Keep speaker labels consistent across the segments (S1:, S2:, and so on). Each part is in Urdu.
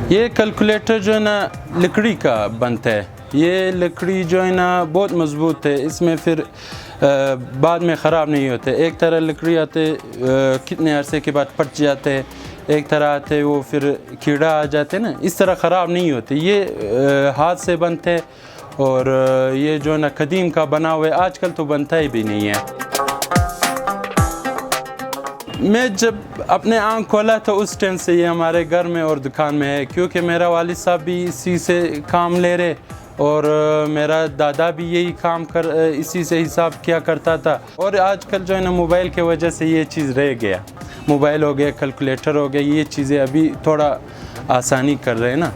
S1: یہ کیلکولیٹر جو ہے نا لکڑی کا بنتا ہے. یہ لکڑی جو ہے نا بہت مضبوط ہے, اس میں پھر بعد میں خراب نہیں ہوتے. ایک طرح لکڑی آتے کتنے عرصے کے بعد پھٹ جاتے, ایک طرح آتے وہ پھر کیڑا آ جاتے نا, اس طرح خراب نہیں ہوتے. یہ ہاتھ سے بنتے اور یہ جو ہے نا قدیم کا بنا ہوا ہے, آج کل تو بنتا ہی بھی نہیں ہے. میں جب اپنے آنکھ کھولا تو اس ٹائم سے یہ ہمارے گھر میں اور دکان میں ہے, کیونکہ میرا والد صاحب بھی اسی سے کام لے رہے اور میرا دادا بھی یہی کام اسی سے حساب کیا کرتا تھا. اور آج کل جو ہے نا موبائل کی وجہ سے یہ چیز رہ گیا. موبائل ہو گیا, کیلکولیٹر ہو گیا, یہ چیزیں ابھی تھوڑا آسانی کر رہے ہیں نا,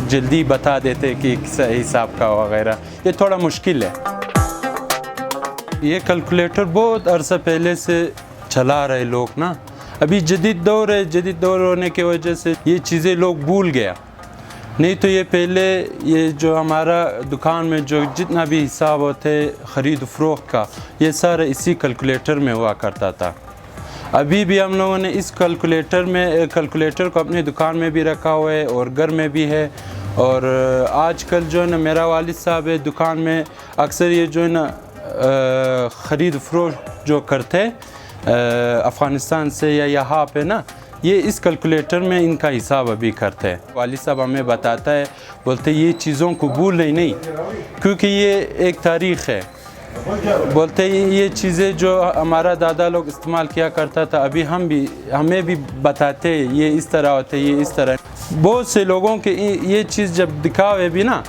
S1: جلدی بتا دیتے کہ کس حساب کا وغیرہ. یہ تھوڑا مشکل ہے. یہ کیلکولیٹر بہت عرصہ پہلے سے چلا رہے لوگ نا. ابھی جدید دور ہے, جدید دور ہونے کی وجہ سے یہ چیزیں لوگ بھول گیا. نہیں تو یہ پہلے یہ جو ہمارا دکان میں جو جتنا بھی حساب ہوتے خرید و فروخت کا, یہ سارا اسی کیلکولیٹر میں ہوا کرتا تھا. ابھی بھی ہم لوگوں نے اس کیلکولیٹر کو اپنے دکان میں بھی رکھا ہوا ہے اور گھر میں بھی ہے. اور آج کل جو ہے نا میرا والد صاحب ہے دکان میں, اکثر یہ جو ہے نا خرید و فروخت جو کرتے افغانستان سے یا یہاں پہ نا, یہ اس کیلکولیٹر میں ان کا حساب ابھی کرتے ہیں. والد صاحب ہمیں بتاتا ہے, بولتے یہ چیزوں کو بھول نہیں, کیونکہ یہ ایک تاریخ ہے. بولتے یہ چیزیں جو ہمارا دادا لوگ استعمال کیا کرتا تھا, ابھی ہمیں بھی بتاتے یہ اس طرح ہوتے, یہ اس طرح. بہت سے لوگوں کے یہ چیز جب دکھاوے بھی نا,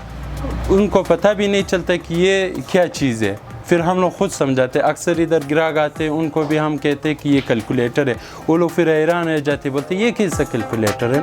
S1: ان کو پتہ بھی نہیں چلتا کہ یہ کیا چیز ہے. پھر ہم لوگ خود سمجھاتے. اکثر ادھر گراہک آتے, ان کو بھی ہم کہتے کہ یہ کیلکولیٹر ہے, وہ لوگ پھر حیران رہ جاتے, بولتے یہ کیسا کیلکولیٹر ہے.